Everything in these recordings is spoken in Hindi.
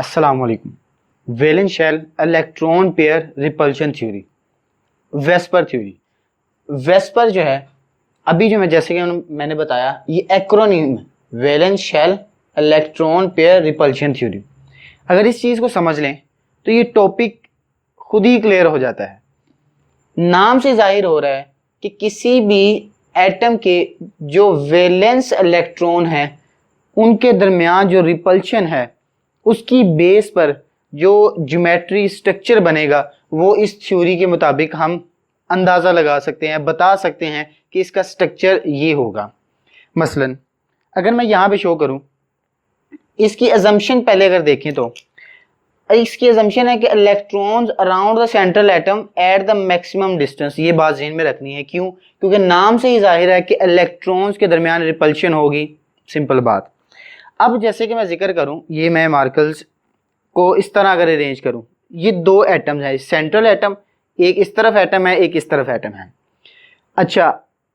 अस्सलाम वालेकुम। Valence shell electron pair repulsion theory, VSEPR theory. VSEPR जो है, अभी जो मैं जैसे कि मैंने बताया, ये एक्रोनिम है, valence shell electron pair repulsion theory. अगर इस चीज़ को समझ लें तो ये टॉपिक खुद ही क्लियर हो जाता है। नाम से जाहिर हो रहा है कि किसी भी एटम के जो वैलेंस इलेक्ट्रॉन है उनके दरमियान जो रिपल्शन है उसकी बेस पर जो ज्योमेट्री स्ट्रक्चर बनेगा वो इस थ्योरी के मुताबिक हम अंदाज़ा लगा सकते हैं, बता सकते हैं कि इसका स्ट्रक्चर ये होगा। मसलन अगर मैं यहाँ पे शो करूँ, इसकी अजम्पशन पहले अगर देखें तो इसकी अजम्पशन है कि electrons around the central atom at the maximum distance. ये बात ज़हन में रखनी है। क्यों? क्योंकि नाम से ही जाहिर है कि इलेक्ट्रॉन्स के दरमियान रिपल्शन होगी। सिंपल बात। अब जैसे कि मैं जिक्र करूं, ये मैं मार्कल्स को इस तरह अगर अरेंज करूं, ये दो एटम्स हैं, सेंट्रल एटम, एक इस तरफ एटम है, एक इस तरफ एटम है। अच्छा,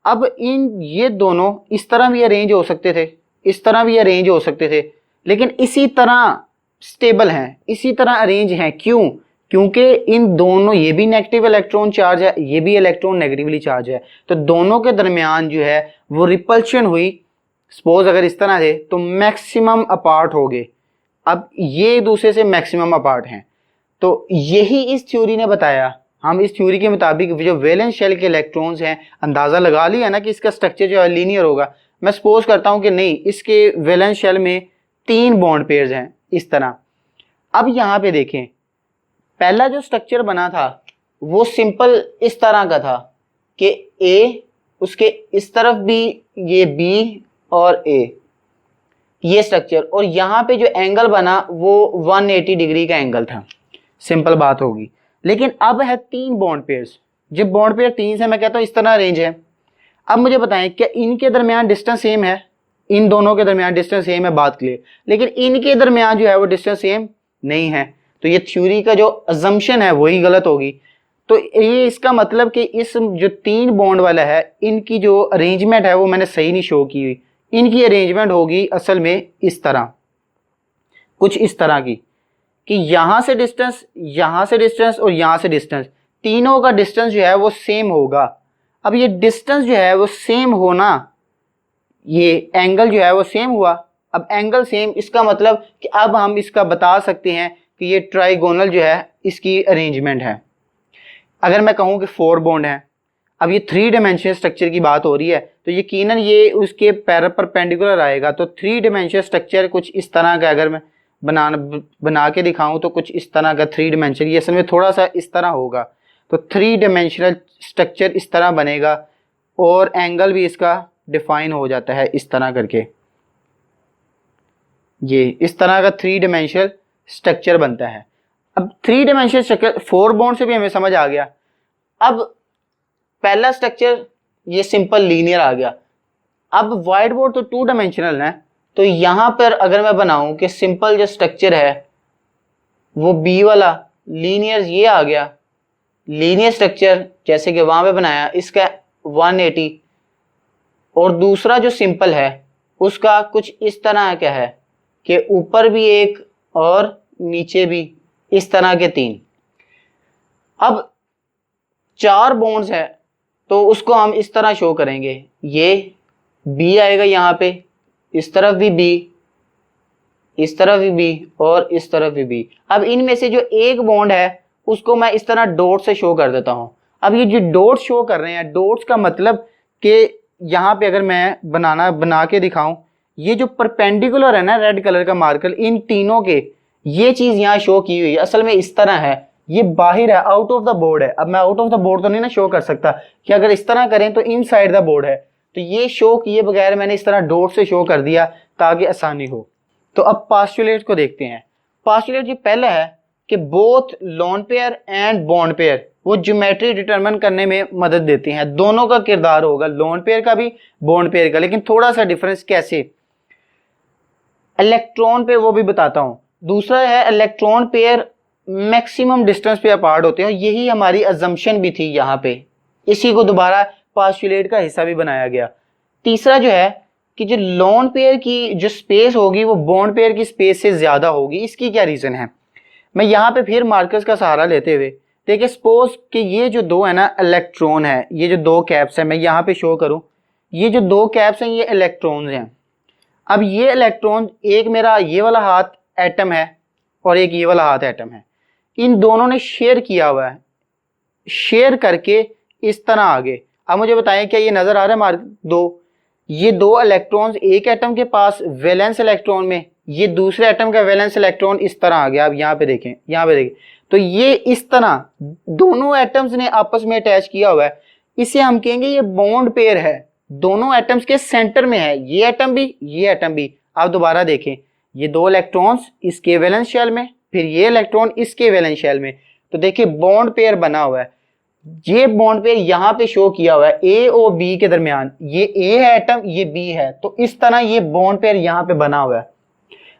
अब ये दोनों इस तरह भी अरेंज हो सकते थे, इस तरह भी अरेंज हो सकते थे, लेकिन इसी तरह स्टेबल हैं, इसी तरह अरेंज हैं। क्यों? क्योंकि इन दोनों, ये भी नेगेटिव इलेक्ट्रॉन चार्ज है, ये भी इलेक्ट्रॉन नेगेटिवली चार्ज है, तो दोनों के दरमियान जो है वो रिपल्शन हुई। सपोज अगर इस तरह थे तो मैक्सिमम अपार्ट हो गए। अब ये दूसरे से मैक्सिमम अपार्ट हैं, तो यही इस थ्योरी ने बताया। हम इस थ्योरी के मुताबिक जो वैलेंस शेल के इलेक्ट्रॉन्स हैं, अंदाज़ा लगा लिया ना कि इसका स्ट्रक्चर जो है लीनियर होगा। मैं सपोज करता हूं कि नहीं, इसके वैलेंस शेल में 3 बॉन्ड पेयर्स हैं इस तरह। अब यहाँ पे देखें, पहला जो स्ट्रक्चर बना था वो सिंपल इस तरह का था कि ए, उसके इस तरफ भी ये बी और ए, ये स्ट्रक्चर, और यहाँ पे जो एंगल बना वो 180 डिग्री का एंगल था। सिंपल बात होगी। लेकिन अब है 3 बॉन्ड पेयर्स। जब बॉन्ड पेयर 3 से, मैं कहता हूँ इस तरह रेंज है। अब मुझे बताएं क्या इनके दरमियान डिस्टेंस सेम है? इन दोनों के दरमियान डिस्टेंस सेम है, बात क्लियर। लेकिन इनके दरमियान जो है वो डिस्टेंस सेम नहीं है, तो ये थ्योरी का जो अजम्पशन है वही गलत होगी। तो ये इसका मतलब कि इस जो 3 बॉन्ड वाला है, इनकी जो अरेंजमेंट है वो मैंने सही नहीं शो की हुई। इनकी अरेंजमेंट होगी असल में इस तरह, कुछ इस तरह की, कि यहाँ से डिस्टेंस, यहाँ से डिस्टेंस और यहाँ से डिस्टेंस, तीनों का डिस्टेंस जो है वो सेम होगा। अब ये डिस्टेंस जो है वो सेम होना, ये एंगल जो है वो सेम हुआ। अब एंगल सेम, इसका मतलब कि अब हम इसका बता सकते हैं कि ये ट्राइगोनल जो है इसकी अरेंजमेंट है। अगर मैं कहूँ कि 4 बॉन्ड है, अब ये 3 डायमेंशनल स्ट्रक्चर की बात हो रही है, तो यकीनन ये उसके परपेंडिकुलर आएगा। तो 3 डायमेंशनल स्ट्रक्चर कुछ इस तरह का अगर मैं बना के दिखाऊं तो कुछ इस तरह का 3 डायमेंशन, ये असल में थोड़ा सा इस तरह होगा। तो 3 डायमेंशनल स्ट्रक्चर इस तरह बनेगा और एंगल भी इसका डिफाइन हो जाता है इस तरह करके। ये इस तरह का 3 डायमेंशनल स्ट्रक्चर बनता है। अब 3 डायमेंशनल स्ट्रक्चर 4 बॉन्ड से भी हमें समझ आ गया। अब पहला स्ट्रक्चर ये सिंपल लीनियर आ गया। अब वाइट बोर्ड तो 2 डायमेंशनल है, तो यहां पर अगर मैं बनाऊं कि सिंपल जो स्ट्रक्चर है वो बी वाला लीनियर ये आ गया, लीनियर स्ट्रक्चर जैसे कि वहां पे बनाया, इसका 180, और दूसरा जो सिंपल है उसका कुछ इस तरह क्या है कि ऊपर भी एक और नीचे भी इस तरह के 3। अब 4 बॉन्ड्स है तो उसको हम इस तरह शो करेंगे, ये बी आएगा यहाँ पे, इस तरफ भी बी, इस तरफ भी बी और इस तरफ भी बी। अब इनमें से जो एक बॉन्ड है उसको मैं इस तरह डॉट से शो कर देता हूँ। अब ये जो डॉट शो कर रहे हैं, डॉट्स का मतलब कि यहाँ पे अगर मैं बना के दिखाऊं, ये जो परपेंडिकुलर है ना रेड कलर का मार्कर, इन तीनों के, ये चीज यहाँ शो की हुई है, असल में इस तरह है, ये बाहर है, आउट ऑफ द बोर्ड है। अब मैं आउट ऑफ द बोर्ड तो नहीं ना शो कर सकता कि अगर इस तरह करें तो इन साइड द बोर्ड है, तो ये शो किए बगैर मैंने इस तरह डॉट से शो कर दिया ताकि आसानी हो। तो अब पास्टुलेट को देखते हैं। पास्टुलेट जो पहला है कि both lone pair and bond pair वो ज्योमेट्री डिटरमिन करने में मदद देती हैं। दोनों का किरदार होगा, लोन पेयर का भी, बॉन्ड पेयर का, लेकिन थोड़ा सा डिफरेंस कैसे, इलेक्ट्रॉन पेयर वो भी बताता हूं। दूसरा है इलेक्ट्रॉन पेयर मैक्सिमम डिस्टेंस पे अपार्ट होते हैं, यही हमारी अजम्पशन भी थी यहाँ पे, इसी को दोबारा पास्टुलेट का हिस्सा भी बनाया गया। तीसरा जो है कि जो लोन पेयर की जो स्पेस होगी वो बॉन्ड पेयर की स्पेस से ज़्यादा होगी। इसकी क्या रीज़न है? मैं यहाँ पे फिर मार्कर्स का सहारा लेते हुए देखिए, सपोज कि ये जो दो है ना इलेक्ट्रॉन है, ये जो दो कैप्स है, मैं यहाँ पे शो करूँ, ये जो दो कैप्स हैं ये इलेक्ट्रॉन्स हैं। अब ये इलेक्ट्रॉन, एक मेरा ये वाला हाथ एटम है और एक ये वाला हाथ एटम है, इन दोनों ने शेयर किया हुआ है, शेयर करके इस तरह आगे। अब मुझे बताएं क्या ये नजर आ रहा है मार्क दो, ये दो इलेक्ट्रॉन्स एक एटम के पास वैलेंस इलेक्ट्रॉन में, ये दूसरे एटम का वैलेंस इलेक्ट्रॉन इस तरह आ गया। अब यहाँ पे देखें, यहाँ पे देखें तो ये इस तरह दोनों एटम्स ने आपस में अटैच किया हुआ है, इसे हम कहेंगे ये बॉन्ड पेयर है, दोनों एटम्स के सेंटर में है, ये एटम भी ये एटम भी। आप दोबारा देखें, ये दो इलेक्ट्रॉन्स इसके वैलेंस शेल में, फिर ये इलेक्ट्रॉन इसके वैलेंस शेल में, तो देखिए बॉन्ड पेयर बना हुआ है। ये बॉन्ड पेयर यहाँ पे शो किया हुआ है ए और बी के दरमियान, ये ए है एटम, ये बी है, तो इस तरह ये बॉन्ड पेयर यहाँ पे बना हुआ है।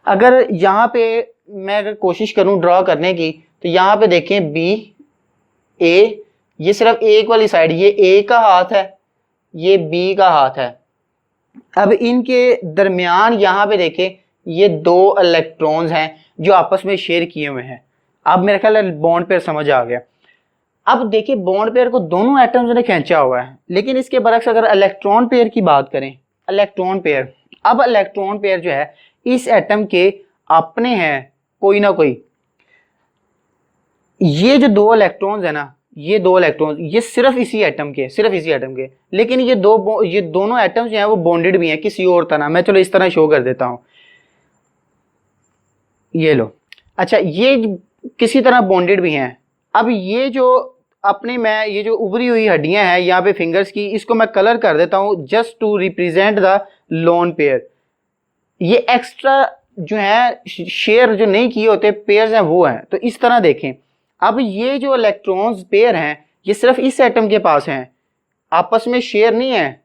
अगर यहाँ पे मैं अगर कोशिश करूं ड्रॉ करने की, तो यहाँ पे देखें बी ए, ये सिर्फ एक वाली साइड, ये ए का हाथ है, ये बी का हाथ है। अब इनके दरमियान यहाँ पे देखें, ये दो इलेक्ट्रॉन्स हैं जो आपस में शेयर किए हुए हैं। अब मेरे ख्याल है बॉन्ड पेयर समझ आ गया। अब देखिए बॉन्ड पेयर को दोनों एटम्स ने खींचा हुआ है, लेकिन इसके बरक्स अगर इलेक्ट्रॉन पेयर की बात करें, इलेक्ट्रॉन पेयर, अब इलेक्ट्रॉन पेयर जो है इस एटम के अपने हैं कोई ना कोई। ये जो दो इलेक्ट्रॉन्स है ना, ये दो इलेक्ट्रॉन्स ये सिर्फ इसी एटम के, सिर्फ इसी एटम के, लेकिन ये दोनों एटम्स जो हैं वो बॉन्डेड भी हैं किसी और तरह। मैं चलो इस तरह शो कर देता हूं, ये लो। अच्छा, ये किसी तरह बॉन्डेड भी हैं। अब ये जो अपने मैं ये जो उभरी हुई हड्डियां हैं यहाँ पे फिंगर्स की, इसको मैं कलर कर देता हूं just to represent the lone pair. ये एक्स्ट्रा जो है शेयर जो नहीं किए होते पेयर्स हैं वो हैं, तो इस तरह देखें। अब ये जो इलेक्ट्रॉन्स पेयर हैं ये सिर्फ इस एटम के पास हैं, आपस में शेयर नहीं है।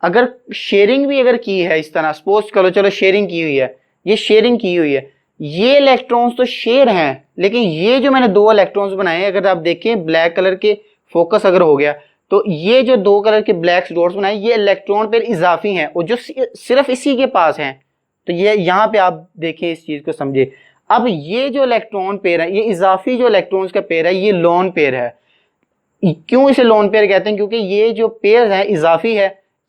अगर शेयरिंग भी अगर की है इस तरह, सपोज करो चलो शेयरिंग की हुई है, ये शेयरिंग की हुई है, ये इलेक्ट्रॉन्स तो शेयर हैं, लेकिन ये जो मैंने दो इलेक्ट्रॉन्स बनाए हैं, अगर आप देखें ब्लैक कलर के फोकस अगर हो गया, तो ये जो दो कलर के ब्लैक डॉट्स बनाए ये इलेक्ट्रॉन पेयर इजाफी हैं और जो सिर्फ इसी के पास हैं। तो ये यहाँ पे आप देखें, इस चीज को समझे। अब ये जो इलेक्ट्रॉन पेयर है, ये इजाफी जो इलेक्ट्रॉन्स का पेयर है, ये लोन पेयर है। क्यों इसे लोन पेयर कहते हैं? क्योंकि ये जो पेयर है इजाफी है,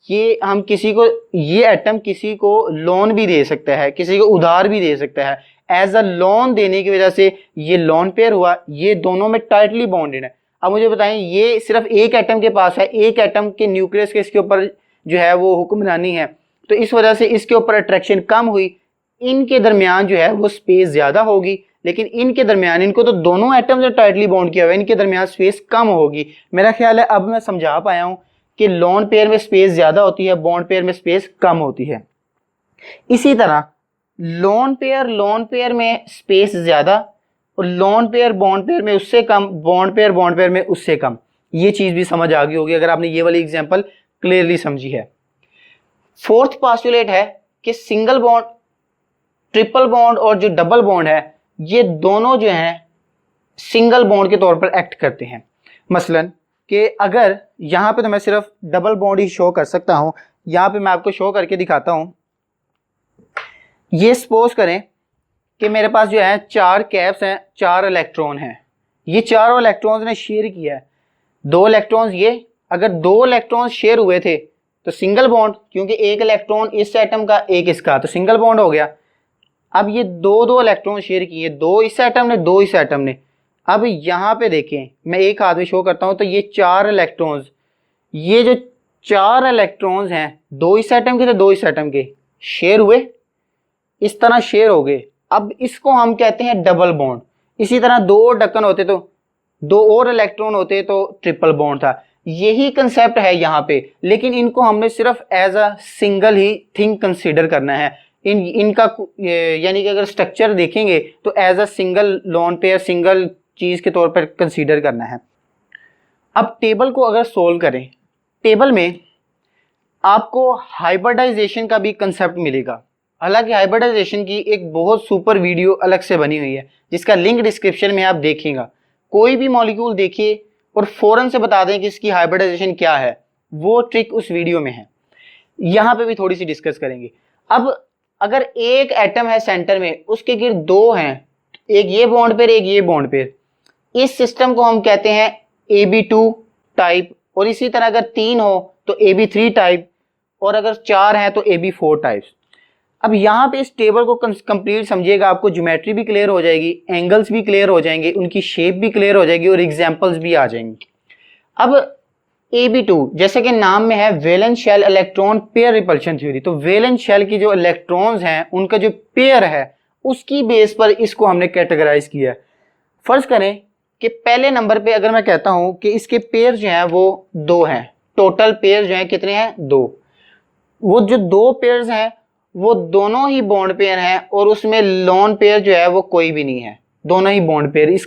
ये हम किसी को, ये एटम किसी को लोन भी दे सकता है, किसी को उधार भी दे सकता है। एज अ लोन देने की वजह से ये लोन पेयर हुआ, ये दोनों में टाइटली बॉन्डेड है। अब मुझे बताएं, ये सिर्फ एक एटम के पास है, एक एटम के न्यूक्लियस के इसके ऊपर जो है वो हुक्मरानी है, तो इस वजह से इसके ऊपर अट्रैक्शन कम हुई, इनके दरमियान जो है वो स्पेस ज्यादा होगी, लेकिन इनके दरमियान, इनको तो दोनों एटम से टाइटली बॉन्ड किया हुआ है, इनके दरमियान स्पेस कम होगी। मेरा ख्याल है अब मैं समझा पाया हूं कि लोन पेयर में स्पेस ज्यादा होती है, बॉन्ड पेयर में स्पेस कम होती है। इसी तरह लोन पेयर में स्पेस ज्यादा और लोन पेयर बॉन्ड पेयर में उससे कम, बॉन्ड पेयर में उससे कम। ये चीज भी समझ आ गई होगी अगर आपने ये वाली एग्जांपल क्लियरली समझी है। फोर्थ पोस्टुलेट है कि सिंगल बॉन्ड, ट्रिपल बॉन्ड और जो डबल बॉन्ड है ये दोनों जो हैं सिंगल बॉन्ड के तौर पर एक्ट करते हैं। मसलन कि अगर यहाँ पे तो मैं सिर्फ डबल बॉन्ड ही शो कर सकता हूँ, यहाँ पे मैं आपको शो करके दिखाता हूँ। ये सपोज करें कि मेरे पास जो है चार कैप्स हैं, चार इलेक्ट्रॉन हैं, ये चारों इलेक्ट्रॉन्स ने शेयर किया है, दो इलेक्ट्रॉन्स ये, अगर दो इलेक्ट्रॉन्स शेयर हुए थे तो सिंगल बॉन्ड, क्योंकि एक इलेक्ट्रॉन इस एटम का एक इसका, तो सिंगल बॉन्ड हो गया। अब ये दो इलेक्ट्रॉन शेयर किए, दो इस एटम ने दो इस एटम ने। अब यहाँ पे देखें, मैं एक हाथ में शो करता हूं, तो ये चार इलेक्ट्रॉन्स, ये जो चार इलेक्ट्रॉन्स हैं दो इस एटम के तो दो इस एटम के, शेयर हुए, इस तरह शेयर हो गए। अब इसको हम कहते हैं डबल बॉन्ड। इसी तरह दो ढक्कन होते तो दो और इलेक्ट्रॉन होते तो ट्रिपल बॉन्ड था। यही कंसेप्ट है यहाँ पे, लेकिन इनको हमने सिर्फ एज अ सिंगल ही थिंग कंसीडर करना है। इनका यानी कि अगर स्ट्रक्चर देखेंगे तो as a single lone pair, single चीज के तौर पर कंसीडर करना है। अब टेबल को अगर सोल्व करें, टेबल में आपको हाइब्रिडाइजेशन का भी कंसेप्ट मिलेगा। हालांकि हाइब्रिडाइजेशन की एक बहुत सुपर वीडियो अलग से बनी हुई है जिसका लिंक डिस्क्रिप्शन में आप देखिएगा। कोई भी मॉलिक्यूल देखिए और फौरन से बता दें कि इसकी हाइब्रिडाइजेशन क्या है, वो ट्रिक उस वीडियो में है। यहाँ पे भी थोड़ी सी डिस्कस करेंगे। अब अगर एक एटम है सेंटर में, उसके गिर्द दो हैं, एक ये बॉन्ड पेयर एक ये बॉन्ड पेयर, इस सिस्टम को हम कहते हैं AB2 टाइप। और इसी तरह अगर 3 हो तो AB3 टाइप, और अगर 4 हैं तो AB4 टाइप। अब यहाँ पे इस टेबल को कंप्लीट समझिएगा, आपको ज्योमेट्री भी क्लियर हो जाएगी, एंगल्स भी क्लियर हो जाएंगे, उनकी शेप भी क्लियर हो जाएगी और एग्जांपल्स भी आ जाएंगी। अब AB2 जैसे कि नाम में है valence shell electron pair repulsion theory, तो वैलेंस शेल की जो इलेक्ट्रॉन्स हैं उनका जो पेयर है उसकी बेस पर इसको हमने कैटेगराइज किया है। फर्ज करें कि पहले नंबर पे अगर मैं कहता हूं कि इसके पेयर जो हैं वो 2 हैं, टोटल पेयर जो हैं कितने हैं 2, वो जो 2 पेयर्स हैं वो दोनों ही बॉन्ड पेयर हैं और उसमें लोन पेयर जो है वो कोई भी नहीं है, दोनों ही बॉन्ड पेयर। इस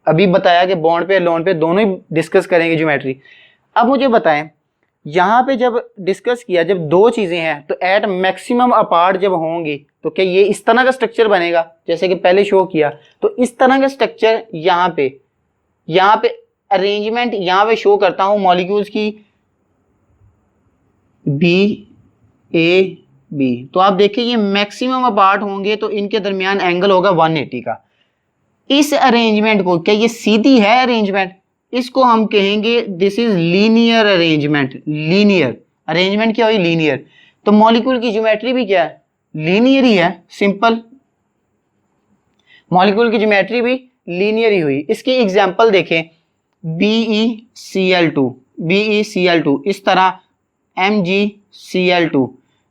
अभी बताया कि बॉन्ड पेयर लोन पेयर दोनों ही डिस्कस करेंगे ज्योमेट्री। अब मुझे बताएं यहाँ पे जब डिस्कस किया, जब 2 चीजें हैं तो एट मैक्सिमम अपार्ट जब होंगी तो क्या ये इस तरह का स्ट्रक्चर बनेगा जैसे कि पहले शो किया, तो इस तरह का स्ट्रक्चर यहाँ पे अरेंजमेंट यहाँ पे शो करता हूं मॉलिक्यूल्स की BAB, तो आप देखिए ये मैक्सिमम अपार्ट होंगे तो इनके दरमियान एंगल होगा 180 का। इस अरेंजमेंट को, क्या ये सीधी है अरेंजमेंट, इसको हम कहेंगे this is linear arrangement. Linear arrangement क्या हुई, लीनियर। तो मॉलिक्यूल की ज्योमेट्री भी क्या है, लीनियर ही है, सिंपल। मॉलिक्यूल की ज्योमेट्री भी लीनियर ही हुई। इसकी एग्जांपल देखें, BeCl2 इस तरह, MgCl2,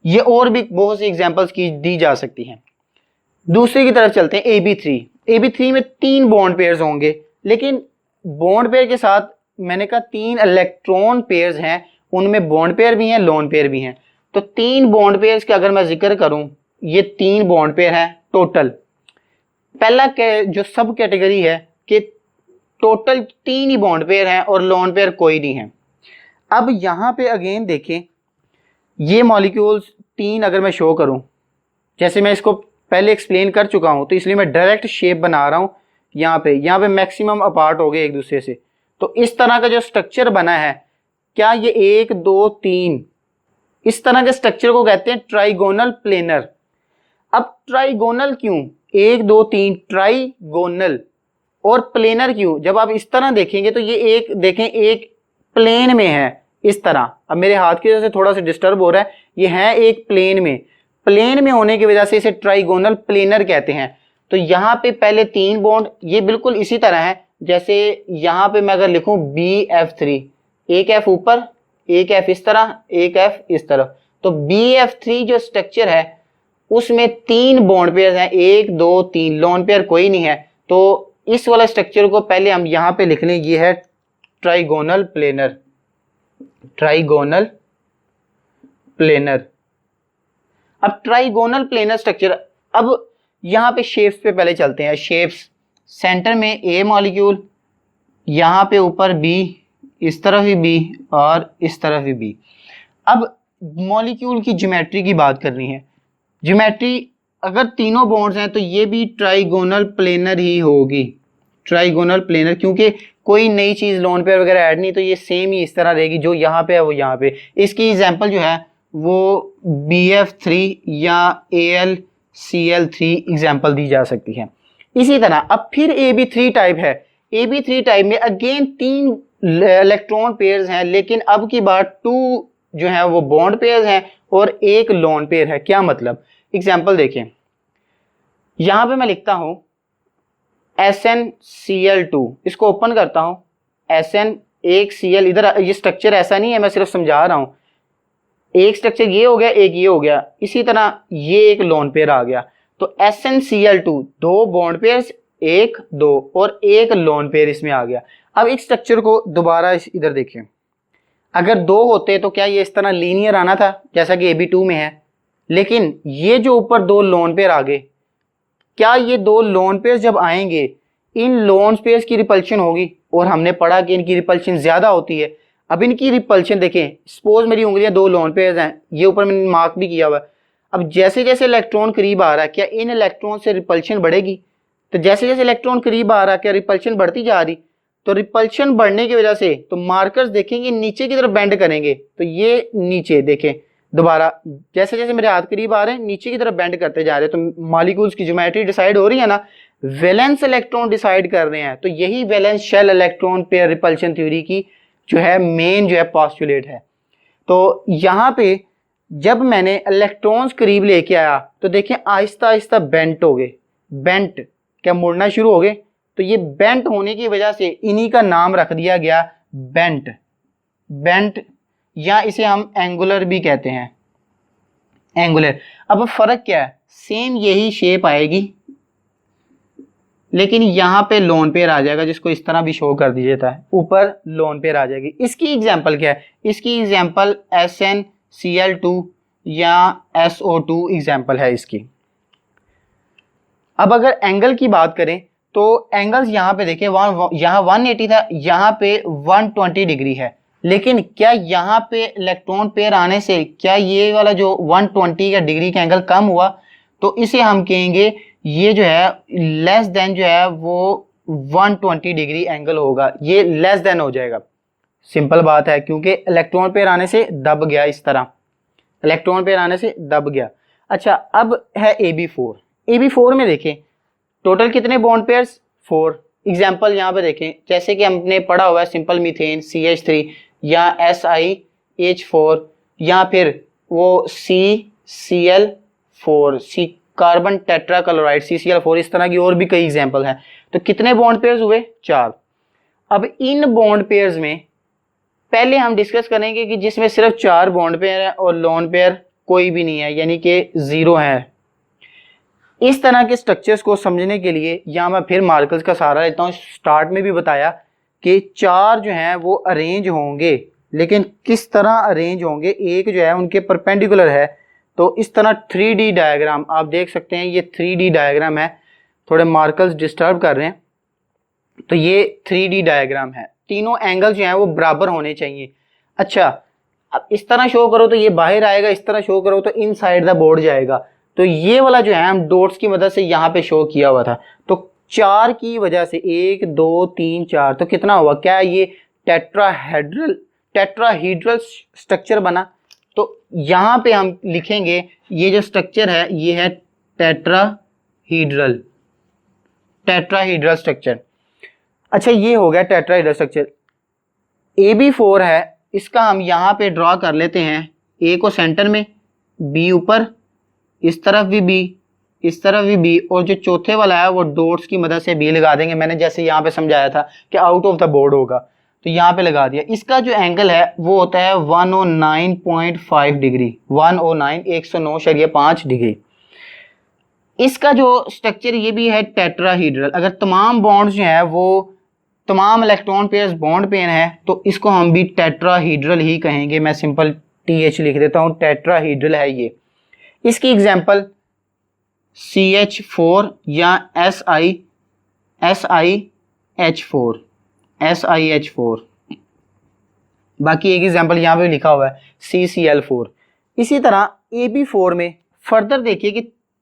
ये और भी बहुत सी एग्जांपल्स की दी जा सकती हैं। दूसरे की तरफ चलते हैं, AB3 में 3 बॉन्ड पेयर्स होंगे, लेकिन बॉन्ड पेयर के साथ मैंने कहा 3 इलेक्ट्रॉन पेयर्स हैं, उनमें बॉन्ड पेयर भी हैं लोन पेयर भी हैं। तो 3 बॉन्ड पेयर्स का अगर मैं जिक्र करूं, ये 3 बॉन्ड पेयर हैं टोटल। पहला जो सब कैटेगरी है कि टोटल 3 ही बॉन्ड पेयर हैं और लोन पेयर कोई नहीं है। अब यहां पे अगेन देखें, ये मॉलिक्यूल्स 3 अगर मैं शो करूं, जैसे मैं इसको पहले एक्सप्लेन कर चुका हूं तो इसलिए मैं डायरेक्ट शेप बना रहा हूं। यहाँ पे मैक्सिमम अपार्ट हो गए एक दूसरे से, तो इस तरह का जो स्ट्रक्चर बना है, क्या ये 1 2 3, इस तरह के स्ट्रक्चर को कहते हैं ट्राइगोनल प्लेनर। अब ट्राइगोनल क्यों, 1 2 3 ट्राइगोनल, और प्लेनर क्यों, जब आप इस तरह देखेंगे तो ये एक देखें एक प्लेन में है इस तरह। अब मेरे हाथ की वजह से थोड़ा सा डिस्टर्ब हो रहा है, ये है एक प्लेन में होने की वजह से इसे ट्राइगोनल प्लेनर कहते हैं। तो यहाँ पे पहले 3 बॉन्ड, ये बिल्कुल इसी तरह है जैसे यहाँ पे मैं अगर लिखूं BF3, एक F ऊपर एक F इस तरह एक F इस तरफ, तो BF3 जो स्ट्रक्चर है उसमें 3 बॉन्ड पेयर हैं, 1 2 3, लोन पेयर कोई नहीं है। तो इस वाला स्ट्रक्चर को पहले हम यहाँ पे लिख लें, ये है ट्राइगोनल प्लेनर। Trigonal planar. अब ट्राइगोनल प्लेनर स्ट्रक्चर, अब यहाँ पे शेप्स पे पहले चलते हैं। शेप्स, सेंटर में A मॉलिक्यूल, यहाँ पे ऊपर B, इस तरफ भी B और इस तरफ भी B। अब मॉलिक्यूल की ज्योमेट्री की बात करनी है। ज्योमेट्री अगर तीनों बॉन्ड्स हैं तो ये भी ट्राइगोनल प्लेनर ही होगी। ट्राइगोनल प्लेनर, क्योंकि कोई नई चीज़ लोन पेयर वगैरह ऐड नहीं, तो ये सेम ही इस तरह रहेगी, जो यहाँ पे है वो यहाँ पे। इसकी एग्जांपल जो है वो BF3 या AlCl3 एग्जांपल दी जा सकती है। इसी तरह अब फिर AB3 टाइप है। AB3 टाइप में अगेन 3 इलेक्ट्रॉन पेयर्स हैं, लेकिन अब की बार 2 जो है वो बॉन्ड पेयर्स हैं और 1 लोन पेयर है। क्या मतलब, एग्जांपल देखें, यहां पे मैं लिखता हूं SnCl2, इसको ओपन करता हूं, Sn एक Cl, इधर ये स्ट्रक्चर ऐसा नहीं है, मैं सिर्फ समझा रहा हूं। एक स्ट्रक्चर ये हो गया, एक ये हो गया, इसी तरह ये एक लोन पेयर आ गया। तो SnCl2 2 बॉन्ड पेयर्स, 1 2 और 1 लोन पेयर इसमें आ गया। अब एक स्ट्रक्चर को दोबारा इधर देखें, अगर 2 होते तो क्या ये इस तरह लीनियर आना था जैसा कि AB2 में है, लेकिन ये जो ऊपर 2 लोन पेयर आ गए, क्या ये 2 लोन पेयर जब आएंगे इन लोन पेयर्स की रिपल्शन होगी, और हमने पढ़ा कि इनकी रिपल्शन ज्यादा होती है। अब इनकी रिपल्शन देखें, सपोज मेरी उंगलियां 2 लोन पेयर्स हैं, ये ऊपर मैंने मार्क भी किया हुआ है। अब जैसे जैसे इलेक्ट्रॉन करीब आ रहा है, क्या इन इलेक्ट्रॉन से रिपल्शन बढ़ेगी? तो जैसे जैसे इलेक्ट्रॉन करीब आ रहा है, क्या रिपल्शन बढ़ती जा रही? तो रिपल्शन बढ़ने की वजह से तो मार्कर्स देखेंगे नीचे की तरफ बेंड करेंगे, तो ये नीचे देखें, दोबारा जैसे जैसे मेरे हाथ करीब आ रहे हैं नीचे की तरफ बेंड करते जा रहे हैं, तो मॉलिक्यूल्स की ज्योमेट्री डिसाइड हो रही है ना, वैलेंस इलेक्ट्रॉन डिसाइड कर रहे हैं। तो यही valence shell electron pair repulsion theory की जो है मेन जो है पोस्टुलेट है। तो यहाँ पे जब मैंने इलेक्ट्रॉन्स करीब लेके आया तो देखिए आहिस्ता आहिस्ता बेंट हो गए, बेंट क्या मुड़ना शुरू हो गए। तो ये बेंट होने की वजह से इन्हीं का नाम रख दिया गया बेंट, बेंट, या इसे हम एंगुलर भी कहते हैं, एंगुलर। अब फर्क क्या है, सेम यही शेप आएगी लेकिन यहाँ पे लोन पेयर आ जाएगा, जिसको इस तरह भी शो कर दिया जाता है, ऊपर लोन पेयर आ जाएगी। इसकी एग्जांपल क्या है, इसकी एग्जांपल SnCl2 या SO2 एग्जांपल है इसकी। अब अगर एंगल की बात करें तो एंगल्स यहाँ पे देखिए, यहाँ 180 था, यहाँ पे 120 डिग्री है। लेकिन क्या यहाँ पे इलेक्ट्रॉन पेयर आने से क्या ये वाला जो 120 का डिग्री का एंगल कम हुआ? तो इसे हम कहेंगे ये जो है लेस देन जो है वो 120 डिग्री एंगल होगा, ये लेस देन हो जाएगा। सिंपल बात है, क्योंकि इलेक्ट्रॉन पेयर आने से दब गया, इस तरह इलेक्ट्रॉन पेयर आने से दब गया। अच्छा, अब है AB4। AB4 में देखें टोटल कितने बॉन्ड पेयर्स? 4। एग्जाम्पल यहाँ पे देखें, जैसे कि हमने पढ़ा हुआ है सिंपल मीथेन CH3 या SiH4 या फिर वो CCl4, सी कार्बन टेट्राक्लोराइड CCl4, इस तरह की और भी कई एग्जाम्पल हैं। तो कितने बॉन्ड पेयर्स हुए? 4। अब इन बॉन्ड पेयर्स में पहले हम डिस्कस करेंगे कि जिसमें सिर्फ 4 बॉन्ड पेयर है और लोन पेयर कोई भी नहीं है, यानी कि 0 है। इस तरह के स्ट्रक्चर्स को समझने के लिए यहाँ मैं फिर मार्कर्स का सहारा लेता हूँ। स्टार्ट में भी बताया कि 4 जो हैं वो अरेंज होंगे, लेकिन किस तरह अरेंज होंगे, एक जो है उनके परपेंडिकुलर है। तो इस तरह 3D डायग्राम आप देख सकते हैं, ये 3D डायग्राम है, थोड़े मार्कर्स डिस्टर्ब कर रहे हैं। तो ये 3D डायग्राम है, तीनों एंगल जो हैं वो बराबर होने चाहिए। अच्छा, अब इस तरह शो करो तो ये बाहर आएगा, इस तरह शो करो तो इनसाइड द बोर्ड जाएगा। तो ये वाला जो है हम डॉट्स की मदद से यहाँ पे शो किया हुआ था। तो 4 की वजह से 1 2 3 4, तो कितना हुआ? क्या ये टेट्राहीड्रल स्ट्रक्चर बना? तो यहाँ पे हम लिखेंगे ये जो स्ट्रक्चर है ये है टेट्राहीड्रल स्ट्रक्चर। अच्छा, ये हो गया टेट्राहीड्रल स्ट्रक्चर। AB4 है, इसका हम यहाँ पे ड्रॉ कर लेते हैं। A को सेंटर में, B ऊपर, इस तरफ भी B, इस तरफ भी B, और जो चौथे वाला है वो डॉट्स की मदद से B लगा देंगे। मैंने जैसे यहाँ पे समझाया था कि आउट ऑफ द बोर्ड होगा, तो यहाँ पे लगा दिया। इसका जो एंगल है वो होता है 109.5 डिग्री, 109.5 डिग्री। इसका जो स्ट्रक्चर ये भी है टेट्राहीड्रल। अगर तमाम बॉन्ड्स जो है वो तमाम इलेक्ट्रॉन पेयर्स बॉन्ड पेयर है तो इसको हम भी टेट्राहीड्रल ही कहेंगे। मैं सिंपल TH लिख देता हूँ, टेट्राहीड्रल है ये। इसकी एग्जांपल CH4 या SiH4। बाकी एक एग्जांपल यहाँ पे लिखा हुआ है CCl4। इसी तरह AB4 में फर्दर देखिए कि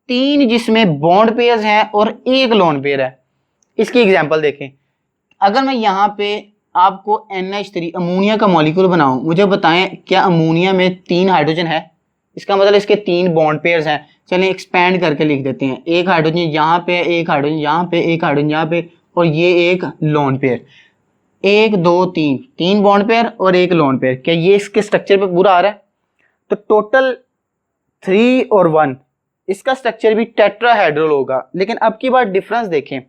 3 जिसमें बॉन्ड पेयर्स हैं और 1 लोन पेयर है। इसकी एग्जांपल देखें, अगर मैं यहाँ पे आपको NH3 अमोनिया का मॉलिक्यूल बनाऊं, मुझे बताएं क्या अमोनिया में 3 हाइड्रोजन है? इसका मतलब इसके 3 बॉन्ड पेयर्स हैं। चलिए एक्सपेंड करके लिख देते हैं, 1 हाइड्रोजन यहाँ पे, 1 हाइड्रोजन यहाँ पे, 1 हाइड्रोजन यहाँ पे, और ये एक लोन पेयर। 1 2 3, 3 बॉन्ड पेयर और 1 लोन पेयर। क्या ये इसके स्ट्रक्चर पे पूरा आ रहा है? तो टोटल 3 और 1, इसका स्ट्रक्चर भी टेट्राहेड्रल होगा। लेकिन अब की बार डिफरेंस देखें,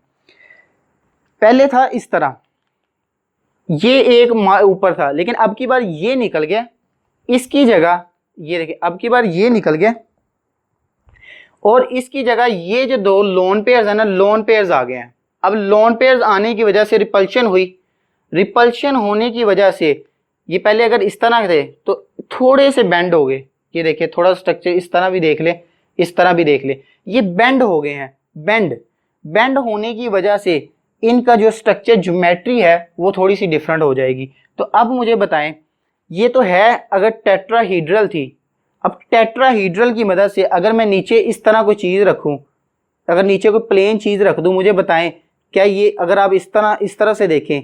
पहले था इस तरह, ये एक ऊपर था, लेकिन अब की बार ये निकल गया, इसकी जगह ये देखिए, अब की बार ये निकल गया और इसकी जगह ये जो 2 लोन पेयर्स है ना, लोन पेयर्स आ गए हैं। अब लोन पेयर्स आने की वजह से रिपल्शन हुई, रिपल्शन होने की वजह से ये पहले अगर इस तरह थे तो थोड़े से बेंड हो गए। ये देखिए थोड़ा स्ट्रक्चर इस तरह भी देख ले, इस तरह भी देख ले, ये बेंड हो गए हैं। बेंड होने की वजह से इनका जो स्ट्रक्चर ज्योमेट्री है वो थोड़ी सी डिफरेंट हो जाएगी। तो अब मुझे बताएं, ये तो है अगर टेट्राहीड्रल थी, अब टेट्राहीड्रल की मदद से अगर मैं नीचे इस तरह कोई चीज़ रखूं, अगर नीचे कोई प्लेन चीज़ रख दूं, मुझे बताएं क्या ये, अगर आप इस तरह से देखें,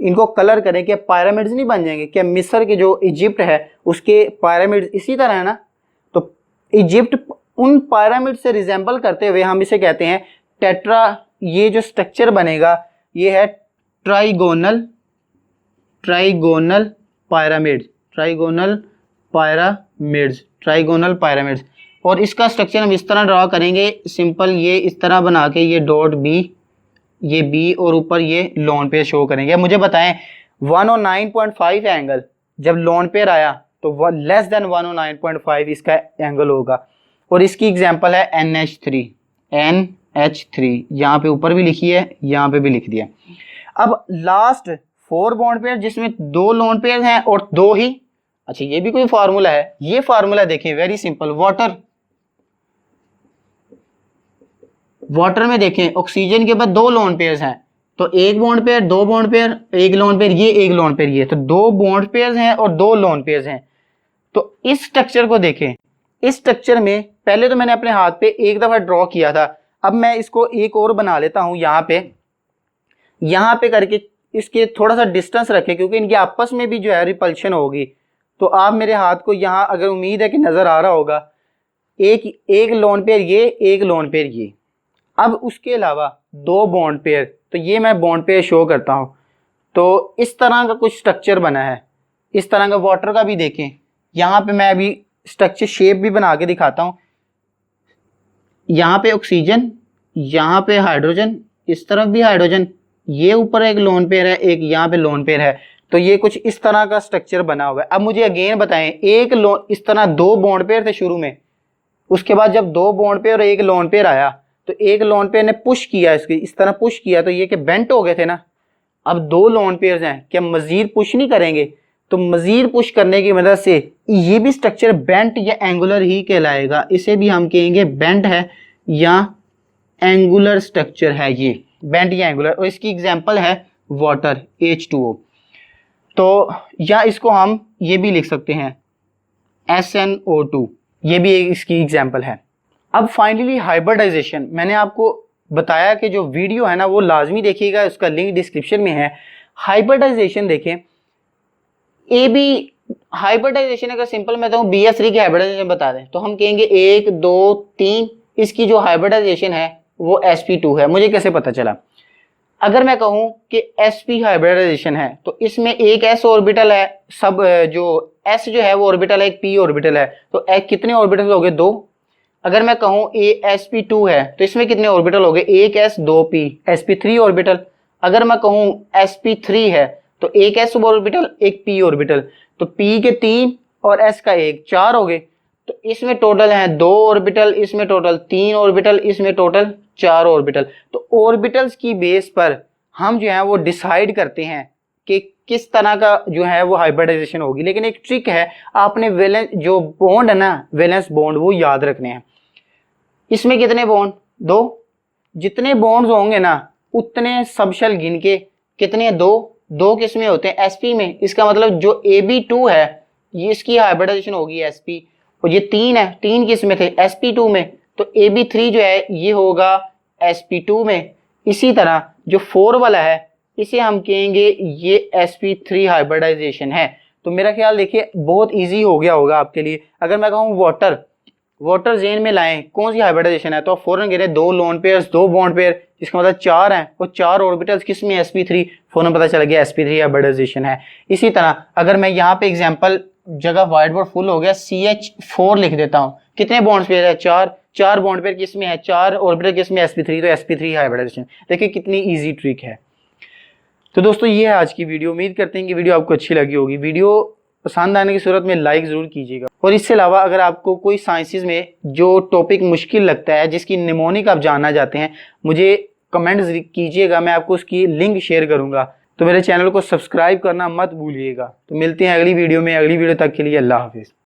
इनको कलर करें, क्या पिरामिड्स नहीं बन जाएंगे? क्या मिस्र के जो इजिप्ट है उसके पिरामिड्स इसी तरह है ना? तो इजिप्ट उन पिरामिड से रिजेंबल करते हुए हम इसे कहते हैं टेट्रा। ये जो स्ट्रक्चर बनेगा ये है ट्राइगोनल पिरामिड, ट्राइगोनल पिरामिड्स। और इसका स्ट्रक्चर हम इस तरह ड्रा करेंगे, सिंपल, ये इस तरह बना के ये डॉट बी, ये बी और ऊपर ये लोन पेयर शो करेंगे। अब मुझे बताएं 109.5 एंगल जब लोन पेयर आया तो लेस देन 109.5 इसका एंगल होगा। और इसकी एग्जांपल है NH3, यहाँ पे ऊपर भी लिखी है, यहाँ पे भी लिख दिया। अब लास्ट 4 बॉन्ड पेयर जिसमें 2 लोन पेयर हैं और 2 ही, अच्छा ये भी कोई फार्मूला है? ये फार्मूला देखें, वेरी सिंपल। वाटर में देखें ऑक्सीजन के बाद 2 लोन पेयर्स हैं, तो 1 bond pair, 2 bond pair, 1 loan pair, ये 1 लोन पेयर, ये तो 2 बॉन्ड पेयर्स हैं और 2 लोन पेयर्स हैं। तो इस स्ट्रक्चर को देखें, इस स्ट्रक्चर में पहले तो मैंने अपने हाथ पे एक दफा ड्रॉ किया था, अब मैं इसको एक और बना लेता हूं। यहाँ पे करके इसके थोड़ा सा डिस्टेंस रखें क्योंकि इनके आपस में भी जो है रिपल्शन होगी। तो आप मेरे हाथ को यहाँ, अगर उम्मीद है कि नजर आ रहा होगा, एक लोन पेयर ये, एक लोन पेयर ये। अब उसके अलावा 2 बॉन्ड पेयर, तो ये मैं बॉन्ड पेयर शो करता हूँ। तो इस तरह का कुछ स्ट्रक्चर बना है, इस तरह का। वाटर का भी देखें, यहाँ पे मैं अभी स्ट्रक्चर शेप भी बना के दिखाता हूँ। यहाँ पे ऑक्सीजन, यहाँ पे हाइड्रोजन, इस तरफ भी हाइड्रोजन, ये ऊपर एक लोन पेयर है, एक यहाँ पे लोन पेयर है। तो ये कुछ इस तरह का स्ट्रक्चर बना हुआ है। अब मुझे अगेन बताएं, इस तरह 2 बॉन्ड पेयर थे शुरू में, उसके बाद जब 2 बॉन्ड पेयर और 1 लोन पेयर आया तो 1 लोन पेयर ने पुश किया, इसकी इस तरह पुश किया, तो ये कि बेंट हो गए थे ना। अब 2 लोन पेयर्स हैं, क्या मजीद पुश नहीं करेंगे? तो मजीद पुश करने की मदद से ये भी स्ट्रक्चर बेंट या एंगुलर ही कहलाएगा। इसे भी हम कहेंगे बेंट है या एंगुलर स्ट्रक्चर है, ये बेंट या एंगुलर। और इसकी एग्जांपल है वाटर, H2O। तो या इसको हम ये भी लिख सकते हैं SnO2, ये भी इसकी एग्जांपल है। अब फाइनली हाइब्रिडाइजेशन, मैंने आपको बताया कि जो वीडियो है ना वो लाजमी देखिएगा, उसका लिंक डिस्क्रिप्शन में है। हाइब्रिडाइजेशन देखें, हाइब्रिडाइजेशन अगर सिंपल मैं बताऊं, BF3 की हाइब्रिडाइजेशन बता दें तो हम कहेंगे 1 2 3, इसकी जो हाइब्रिडाइजेशन है वो sp2 है। मुझे कैसे पता चला? अगर मैं कहूं कि sp हाइब्रिडाइजेशन है तो इसमें एक s ऑर्बिटल है, सब जो s जो है वो ऑर्बिटल है, एक p ऑर्बिटल है, तो कितने ऑर्बिटल हो गए? 2। अगर मैं कहूं sp2 है तो इसमें कितने ऑर्बिटल हो गए? एक s 2 p, sp3 ऑर्बिटल। अगर मैं कहूं sp3 है तो एक s ऑर्बिटल, एक p ऑर्बिटल, तो p के 3 और s का 1, 4 हो गए। तो इसमें टोटल हैं 2 ऑर्बिटल, इसमें टोटल 3 ऑर्बिटल, इसमें टोटल 4 ऑर्बिटल। तो ऑर्बिटल्स की बेस पर हम जो है वो डिसाइड करते हैं कि किस तरह का जो है वो हाइब्रिडाइजेशन होगी। लेकिन एक ट्रिक है, आपने वैलेंस जो बॉन्ड है ना, वैलेंस बॉन्ड, वो याद रखने हैं। इसमें कितने बॉन्ड? 2। जितने बॉन्ड्स होंगे ना उतने सबशेल गिन के कितने? 2 किस में होते हैं? sp में। इसका मतलब जो ab2 है ये इसकी हाइब्रिडाइजेशन होगी sp, और ये 3 है, 3 किस में थे? sp2 में। तो ab3 जो है ये होगा sp2 में। इसी तरह जो 4 वाला है इसे हम कहेंगे ये sp3 हाइब्रिडाइजेशन है। तो मेरा ख्याल देखिए बहुत इजी हो गया होगा आपके लिए। अगर मैं कहूँ वाटर जेन में लाएं, कौन सी हाइब्रिडाइजेशन है, तो फौरन कह रहे 2 लोन पेयर्स, 2 बॉन्ड पेयर, जिसका मतलब 4 हैं, और 4 ऑर्बिटल्स किस में? sp3। फौरन पता चल गया sp3 हाइब्रिडाइजेशन है। इसी तरह अगर मैं यहाँ पे एग्जांपल, जगह व्हाइट बोर्ड फुल हो गया, CH4 लिख देता हूँ। कितने बॉन्ड पेयर है? 4 बॉन्ड पेयर किस में है? 4 ऑर्बिटल किस में? sp3, तो sp3 हाइब्रिडाइजेशन। देखिए कितनी इजी ट्रिक है। तो दोस्तों ये है आज की वीडियो। उम्मीद करते हैं कि वीडियो आपको अच्छी लगी होगी। वीडियो पसंद आने की सूरत में लाइक जरूर कीजिएगा। और इससे अलावा अगर आपको कोई साइंसेज में जो टॉपिक मुश्किल लगता है, जिसकी निमोनिक आप जानना चाहते हैं, मुझे कमेंट कीजिएगा, मैं आपको उसकी लिंक शेयर करूंगा। तो मेरे चैनल को सब्सक्राइब करना मत भूलिएगा। तो मिलते हैं अगली वीडियो में। अगली वीडियो तक के लिए अल्लाह हाफिज़।